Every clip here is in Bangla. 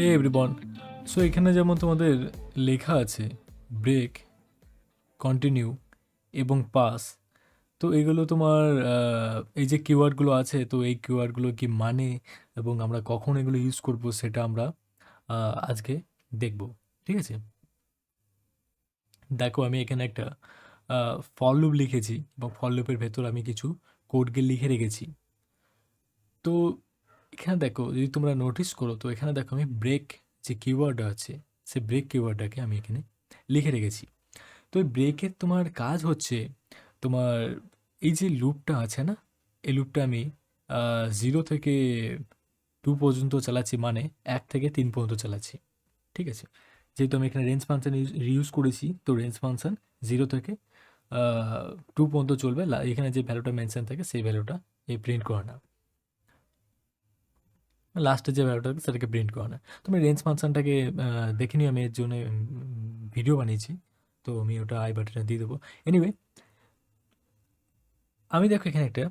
হে এভরিওয়ান। সো এখানে যেমন তোমাদের লেখা আছে ব্রেক, কন্টিনিউ এবং পাস। তো এগুলো তোমার এই যে কিওয়ার্ডগুলো আছে, তো এই কিওয়ার্ডগুলো কি মানে এবং আমরা কখন এগুলো ইউজ করব সেটা আমরা আজকে দেখব। ঠিক আছে, দেখো আমি এখানে একটা ফর লুপ লিখেছি এবং ফর লুপের ভেতর আমি কিছু কোডকে লিখে রেখেছি। তো এখানে দেখো, যদি তোমরা নোটিস করো, তো এখানে দেখো আমি ব্রেক যে কিওয়ার্ড আছে, সে ব্রেক কিওয়ার্ডটাকে আমি এখানে লিখে রেখেছি। তো এই ব্রেকের তোমার কাজ হচ্ছে তোমার এই যে লুপটা আছে না, এই লুপটা আমি 0 থেকে 2 পর্যন্ত চালাচ্ছি, মানে 1 থেকে 3 পর্যন্ত চালাচ্ছি। ঠিক আছে, যেহেতু আমি এখানে রেঞ্জ ফাংশন ইউজ করেছি, তো রেঞ্জ ফাংশন 0 থেকে 2 পর্যন্ত চলবে। এখানে যে ভ্যালুটা মেনশন থাকে সেই ভ্যালুটা এই প্রিন্ট করে না, লাস্টে যে ভ্যালুটা থাকে সেটাকে প্রিন্ট করে না। তো আমি রেঞ্জ ফাংশনটাকে দেখে নিই, আমি এর জন্য ভিডিও বানিয়েছি, তো আমি ওটা আই বাটনে দিয়ে দেবো। এনিওয়ে, আমি দেখো এখানে একটা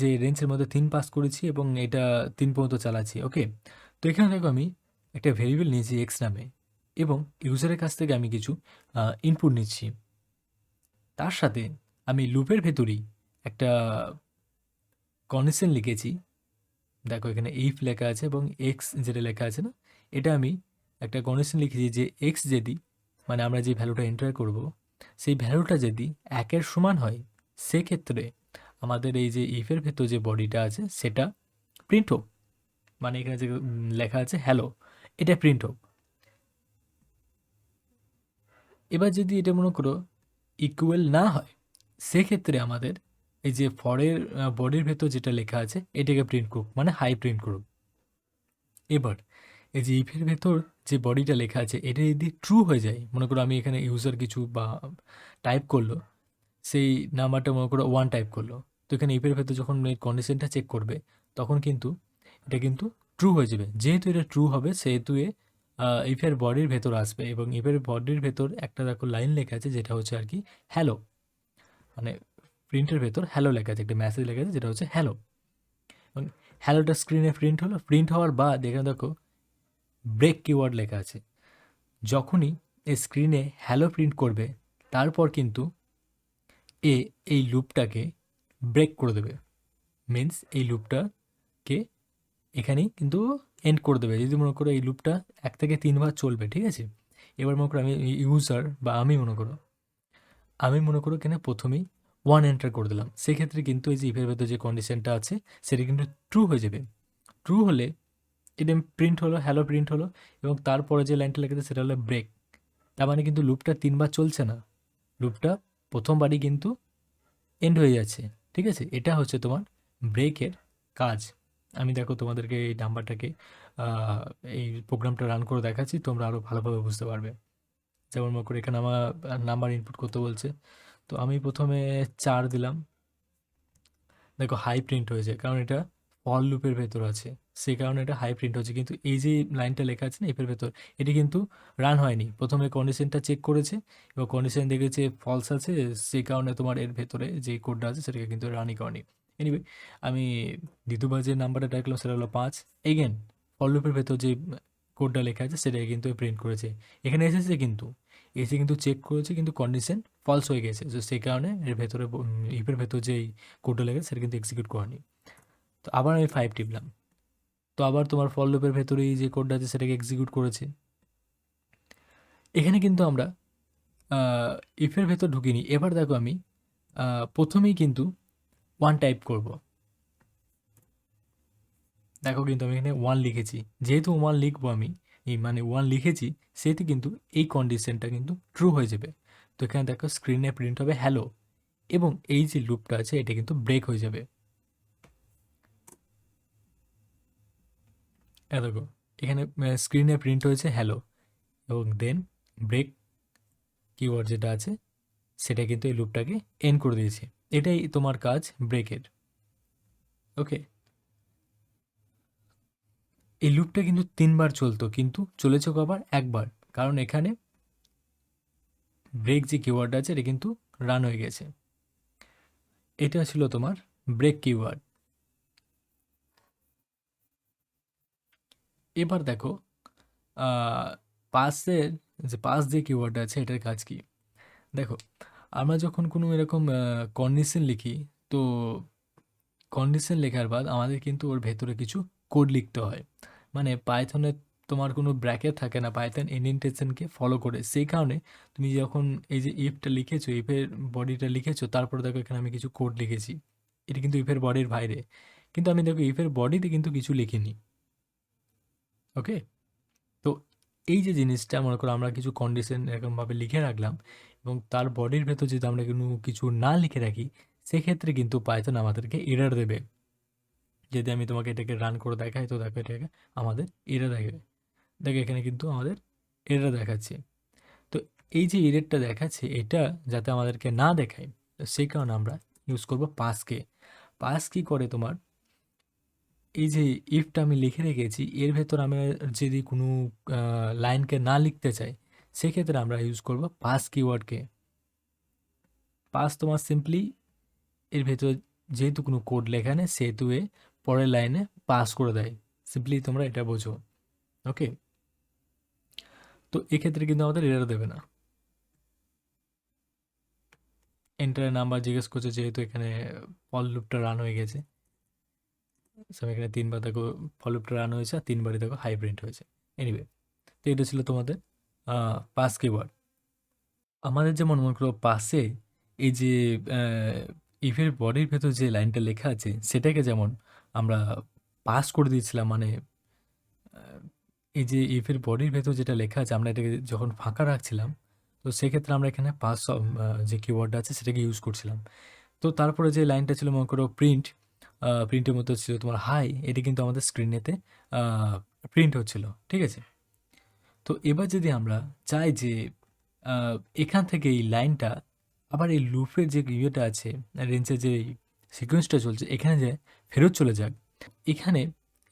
যে রেঞ্জের মধ্যে 3 পাস করেছি এবং এটা 3 পর্যন্ত চালাচ্ছি। ওকে, তো এখানে দেখো আমি একটা ভেরিয়েবল নিয়েছি এক্স নামে এবং ইউজারের কাছ থেকে আমি কিছু ইনপুট নিচ্ছি। তার সাথে আমি লুপের ভেতরেই একটা কন্ডিশন লিখেছি। দেখো এখানে ইফ লেখা আছে এবং এক্স যেটা লেখা আছে না, এটা আমি একটা কন্ডিশন লিখেছি যে এক্স যদি, মানে আমরা যে ভ্যালুটা এন্টার করব, সেই ভ্যালুটা যদি 1-এর সমান হয়, সেক্ষেত্রে আমাদের এই যে ইফের ভেতর যে বডিটা আছে সেটা প্রিন্ট হোক, মানে এখানে যে লেখা আছে হ্যালো, এটা প্রিন্ট হোক। এবার যদি এটা মনে করো ইকুয়াল না হয়, সেক্ষেত্রে আমাদের এই যে ফরের বডির ভেতর যেটা লেখা আছে এটাকে প্রিন্ট করুক, মানে হাই প্রিন্ট করুক। এবার এই যে ইফের ভেতর যে বডিটা লেখা আছে এটা যদি ট্রু হয়ে যায়, মনে করো আমি এখানে ইউজার কিছু বা টাইপ করলো, সেই নাম্বারটা মনে করো 1 টাইপ করলো, তো এখানে ইফের ভেতর যখন এই কন্ডিশনটা চেক করবে, তখন কিন্তু এটা কিন্তু ট্রু হয়ে যাবে। যেহেতু এটা ট্রু হবে সেহেতু ইফের বডির ভেতর আসবে এবং ইফের বডির ভেতর একটা দেখো লাইন লেখা আছে যেটা হচ্ছে আর কি হ্যালো, মানে প্রিন্টের ভেতর হ্যালো লেখা আছে, একটা মেসেজ লেখা আছে যেটা হচ্ছে হ্যালো। এবং হ্যালোটা স্ক্রিনে প্রিন্ট হলো, প্রিন্ট হওয়ার বাদ এখানে দেখো ব্রেক কিওয়ার্ড লেখা আছে। যখনই এই স্ক্রিনে হ্যালো প্রিন্ট করবে, তারপর কিন্তু এ এই লুপটাকে ব্রেক করে দেবে। মিন্স এই লুপটাকে এখানেই কিন্তু এন্ড করে দেবে। যদি মনে করো এই লুপটা 1 থেকে 3 বার চলবে, ঠিক আছে। এবার মনে করো আমি ইউজার বা আমি মনে করো এখানে প্রথমেই 1 এন্টার করে দিলাম, সেক্ষেত্রে কিন্তু এই যে ইফের ভেতর যে কন্ডিশনটা আছে সেটা কিন্তু ট্রু হয়ে যাবে। ট্রু হলে এটা প্রিন্ট হলো, হ্যালো প্রিন্ট হলো, এবং তারপরে যে লাইনটা লেগেছে সেটা হলো ব্রেক। তার মানে কিন্তু লুপটা 3 বার চলছে না, লুপটা প্রথমবারই কিন্তু এন্ড হয়ে যাচ্ছে। ঠিক আছে, এটা হচ্ছে তোমার ব্রেকের কাজ। আমি দেখো তোমাদেরকে এই নাম্বারটাকে আহ, এই প্রোগ্রামটা রান করে দেখাচ্ছি, তোমরা আরও ভালোভাবে বুঝতে পারবে। যেমন মনে করে এখানে আমার নাম্বার ইনপুট করতে বলছে, তো আমি প্রথমে 4 দিলাম। দেখো হাই প্রিন্ট হয়েছে, কারণ এটা ফর লুপের ভেতর আছে, সেই কারণে এটা হাই প্রিন্ট হচ্ছে। কিন্তু এই যে লাইনটা লেখা আছে না এফের ভেতর, এটি কিন্তু রান হয়নি। প্রথমে কন্ডিশনটা চেক করেছে এবং কন্ডিশন দেখেছে ফলস আছে, সেই কারণে তোমার এর ভেতরে যে কোডটা আছে সেটাকে কিন্তু রানই করেনি। এনিওয়ে, আমি দ্বিতীয়বার যে নাম্বারটা ডাকলাম সেটা হলো 5। এগেন ফর লুপের ভেতর যে কোডটা লেখা আছে সেটাকে কিন্তু প্রিন্ট করেছে। এখানে এসেছে কিন্তু এসে কিন্তু চেক করেছে, কিন্তু কন্ডিশন ফলস হয়ে গেছে, তো সেই কারণে এর ভেতরে ইফের ভেতর যেই কোডটা লেগে সেটা কিন্তু এক্সিকিউট করেনি। তো আবার আমি 5 টিপলাম, তো আবার তোমার ফর লুপের ভেতরেই যে কোডটা আছে সেটাকে এক্সিকিউট করেছে। এখানে কিন্তু আমরা ইফের ভেতর ঢুকিনি। এবার দেখো আমি প্রথমেই কিন্তু 1 টাইপ করব। দেখো কিন্তু আমি এখানে 1 লিখেছি, যেহেতু 1 লিখবো আমি, এই মানে 1 লিখেছি, সেহেতু কিন্তু এই কন্ডিশনটা কিন্তু ট্রু হয়ে যাবে। তো এখানে দেখো স্ক্রিনে প্রিন্ট হবে হ্যালো, এবং এই যে লুপটা আছে এটা কিন্তু ব্রেক হয়ে যাবে। দেখো এখানে স্ক্রিনে প্রিন্ট হয়েছে হ্যালো, এবং দেন ব্রেক কিওয়ার্ড যেটা আছে সেটা কিন্তু এই লুপটাকে এন্ড করে দিয়েছে। এটাই তোমার কাজ ব্রেকের। ওকে, এই লুপটা কিন্তু 3 বার চলতো, কিন্তু চলেছে কবার? একবার, কারণ এখানে ব্রেক যে কিওয়ার্ড আছে এটা কিন্তু রান হয়ে গেছে। এটা ছিল তোমার ব্রেক কিওয়ার্ড। এবার দেখো পাসের যে পাস যে কিওয়ার্ড আছে এটার কাজ কি? দেখো, আমরা যখন কোনো এরকম কন্ডিশন লিখি, তো কন্ডিশন লেখার বাদ আমাদের কিন্তু ওর ভেতরে কিছু কোড লিখতে হয়। মানে পাইথনে তোমার কোনো ব্র্যাকেট থাকে না, পাইথন ইন্ডেন্টেশনকে ফলো করে। সেই কারণে তুমি যখন এই যে ইফটা লিখেছো, ইফের বডিটা লিখেছো, তারপরে দেখো এখানে আমি কিছু কোড লিখেছি, এটা কিন্তু ইফের বডির বাইরে। কিন্তু আমি দেখো ইফের বডিতে কিন্তু কিছু লিখিনি। ওকে, তো এই যে জিনিসটা মনে করো আমরা কিছু কন্ডিশন এরকমভাবে লিখে রাখলাম, এবং তার বডির ভেতর যদি আমরা কোনো কিছু না লিখে রাখি, সেক্ষেত্রে কিন্তু পাইথন আমাদেরকে এরর দেবে। যদি আমি তোমাকে এটাকে রান করে দেখাই, তো দেখো এটাকে আমাদের এরর দেখাবে। দেখো এখানে কিন্তু আমাদের এরর দেখাচ্ছে। তো এই যে এররটা দেখাচ্ছে, এটা যাতে আমাদেরকে না দেখায়, তো সেই কারণে আমরা ইউজ করব পাসকে। পাস কি করে তোমার, এই যে ইফটা আমি লিখে রেখেছি, এর ভেতর আমি যদি কোনো লাইনকে না লিখতে চাই, সেক্ষেত্রে আমরা ইউজ করব পাস কিওয়ার্ডকে। পাস তোমার সিম্পলি এর ভেতর যেহেতু কোনো কোড লেখা নেই, সেহেতু এ পরের লাইনে পাস করে দেয়। সিম্পলি তোমরা এটা বোঝো। ওকে, তো এক্ষেত্রে কিন্তু আমাদের এরর দেবে না। এন্টারের নাম্বার জিজ্ঞেস করছে, যেহেতু এখানে ফল লুপটা রান হয়ে গেছে। সো আমি এখানে 3বার দেখো ফল লুপটা রান হয়েছে, আর 3বারই দেখো হাই প্রিন্ট হয়েছে। এনিওয়ে, তো এটা ছিল তোমাদের পাস কিওয়ার্ড। আমাদের যেমন মনে করো পাসে এই যে ইফের বডির ভেতর যে লাইনটা লেখা আছে, সেটাকে যেমন আমরা পাস করে দিয়েছিলাম। মানে আহ, এই যে ইফের বডির ভেতর যেটা লেখা আছে, আমরা এটাকে যখন ফাঁকা রাখছিলাম, তো সেক্ষেত্রে আমরা এখানে পাস যে কিওয়ার্ডটা আছে সেটাকে ইউজ করছিলাম। তো তারপরে যে লাইনটা ছিল মনে করো প্রিন্ট, প্রিন্টের মধ্যে ছিল তোমার হাই, এটি কিন্তু আমাদের স্ক্রিনেতে প্রিন্ট হচ্ছিল। ঠিক আছে, তো এবার যদি আমরা চাই যে এখান থেকে এই লাইনটা আবার এই লুপের যে ইয়েটা আছে, রেঞ্জের যে সিকোয়েন্সটা চলছে, এখানে যে ফেরত চলে যাক, এখানে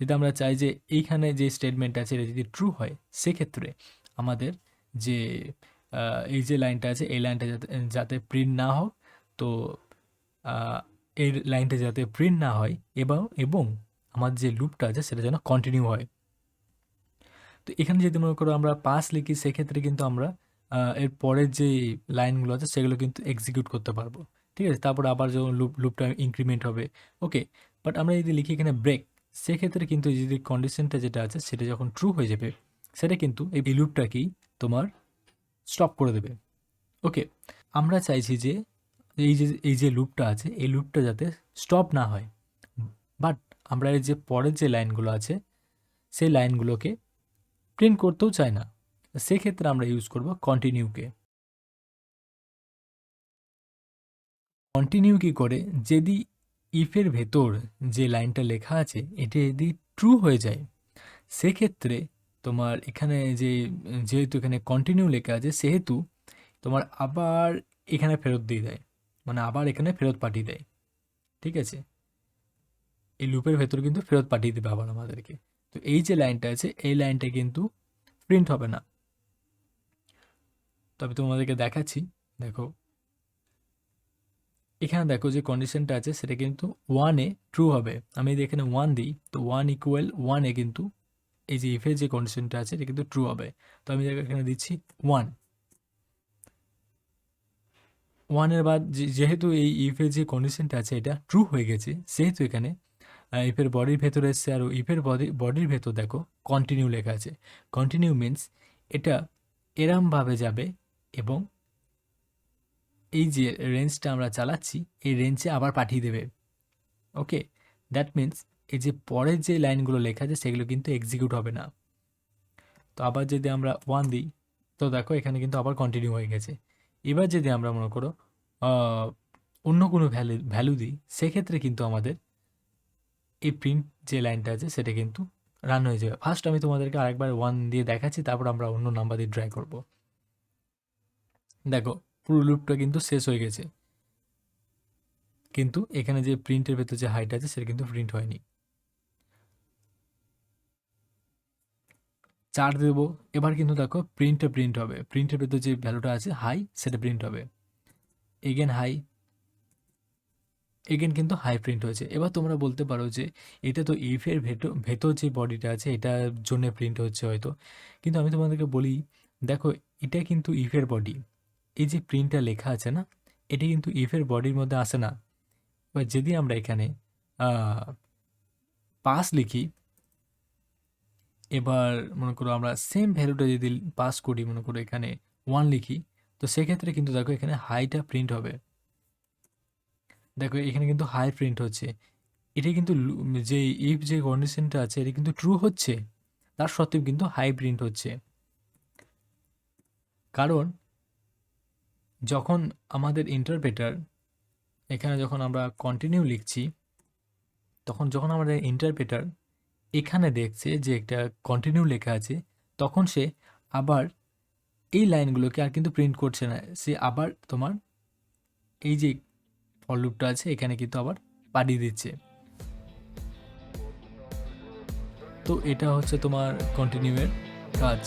যদি আমরা চাই যে এইখানে যে স্টেটমেন্ট আছে এটা যদি ট্রু হয়, সেক্ষেত্রে আমাদের যে এই যে লাইনটা আছে, এই লাইনটা যাতে যাতে প্রিন্ট না হোক। তো আহ, এই লাইনটা যাতে প্রিন্ট না হয়, এবং আমার যে লুপটা আছে সেটা যেন কন্টিনিউ হয়। তো এখানে যদি মনে করো আমরা পাস লিখি, সেক্ষেত্রে কিন্তু আমরা এর পরের যে লাইনগুলো আছে সেগুলো কিন্তু এক্সিকিউট করতে পারবো। ঠিক আছে, তারপরে আবার যখন লুপটা ইনক্রিমেন্ট হবে। ওকে, বাট আমরা যদি লিখি এখানে ব্রেক, সেক্ষেত্রে কিন্তু এই যদি কন্ডিশনটা যেটা আছে সেটা যখন ট্রু হয়ে যাবে, সেটা কিন্তু এই লুপটাকেই তোমার স্টপ করে দেবে। ওকে, আমরা চাইছি যে এই যে লুপটা আছে, এই লুপটা যাতে স্টপ না হয়, বাট আমরা এই যে পরের যে লাইনগুলো আছে সেই লাইনগুলোকে প্রিন্ট করতেও চাই না। সেক্ষেত্রে আমরা ইউজ করব কন্টিনিউকে। কন্টিনিউ কি করে, যদি ইফের ভেতর যে লাইনটা লেখা আছে এটা যদি ট্রু হয়ে যায়, সেক্ষেত্রে তোমার এখানে যেহেতু এখানে কন্টিনিউ লেখা আছে, সেহেতু তোমার আবার এখানে ফেরত দিয়ে দেয়, মানে আবার এখানে ফেরত পাঠিয়ে দেয়। ঠিক আছে, এই লুপের ভেতর কিন্তু ফেরত পাঠিয়ে দেবে আবার আমাদেরকে। তো এই যে লাইনটা আছে, এই লাইনটা কিন্তু প্রিন্ট হবে না। তো আমি তোমাদেরকে দেখাচ্ছি। দেখো এখানে দেখো যে কন্ডিশনটা আছে সেটা কিন্তু 1-এ ট্রু হবে। আমি যদি এখানে 1 দিই, তো 1 = 1-এ কিন্তু এই যে ইফের যে কন্ডিশনটা আছে এটা কিন্তু ট্রু হবে। তো আমি এখানে দিচ্ছি 1। 1-এর বাদ যেহেতু এই ইফের যে কন্ডিশনটা আছে এটা ট্রু হয়ে গেছে, সেহেতু এখানে ইফের বডির ভেতরে এসছে, আর ইফের বডির ভেতর দেখো কন্টিনিউ লেখা আছে। কন্টিনিউ মিন্স এটা এরমভাবে যাবে, এবং এই যে রেঞ্জটা আমরা চালাচ্ছি এই রেঞ্জে আবার পাঠিয়ে দেবে। ওকে, দ্যাট মিন্স এই যে পরের যে লাইনগুলো লেখা আছে সেগুলো কিন্তু এক্সিকিউট হবে না। তো আবার যদি আমরা 1 দিই, তো দেখো এখানে কিন্তু আবার কন্টিনিউ হয়ে গেছে। এবার যদি আমরা মনে করো আহ, অন্য কোনো ভ্যালু দিই, সেক্ষেত্রে কিন্তু আমাদের এই প্রিন্ট যে লাইনটা আছে সেটা কিন্তু রান হয়ে যাবে। ফার্স্ট আমি তোমাদেরকে আরেকবার 1 দিয়ে দেখাচ্ছি, তারপর আমরা অন্য নাম্বার দিয়ে ট্রাই করব। দেখো পুরো লুপটা কিন্তু শেষ হয়ে গেছে, কিন্তু এখানে যে প্রিন্টের ভেতর যে হাইট আছে সেটা কিন্তু প্রিন্ট হয়নি। 4 দেবো, এবার কিন্তু দেখো প্রিন্ট হবে, প্রিন্টের ভেতর যে ভ্যালুটা আছে হাই সেটা প্রিন্ট হবে। এগেন হাই, এগেন কিন্তু হাই প্রিন্ট হয়েছে। এবার তোমরা বলতে পারো যে এটা তো ইফের ভেতর যে বডিটা আছে এটার জন্য প্রিন্ট হচ্ছে হয়তো। কিন্তু আমি তোমাদেরকে বলি, দেখো এটা কিন্তু ইফের বডি। এই যে প্রিন্টটা লেখা আছে না, এটা কিন্তু ইফের বডির মধ্যে আসে না। এবার যদি আমরা এখানে পাস লিখি, এবার মনে করো আমরা সেম ভ্যালুটা যদি পাস করি, মনে করো এখানে 1 লিখি, তো সেক্ষেত্রে কিন্তু দেখো এখানে হাইটা প্রিন্ট হবে। দেখো এখানে কিন্তু হাই প্রিন্ট হচ্ছে। এটা কিন্তু যে ইফ যে কন্ডিশনটা আছে এটা কিন্তু ট্রু হচ্ছে, তার সত্ত্বেও কিন্তু হাই প্রিন্ট হচ্ছে। কারণ যখন আমাদের ইন্টারপ্রেটার এখানে যখন আমরা কন্টিনিউ লিখছি, তখন যখন আমাদের ইন্টারপ্রেটার এখানে দেখছে যে একটা কন্টিনিউ লেখা আছে, তখন সে আবার এই লাইনগুলোকে আর কিন্তু প্রিন্ট করছে না, সে আবার তোমার এই যে ফর লুপটা আছে এখানে কিন্তু আবার পাঠিয়ে দিচ্ছে। তো এটা হচ্ছে তোমার কন্টিনিউয়ের কাজ।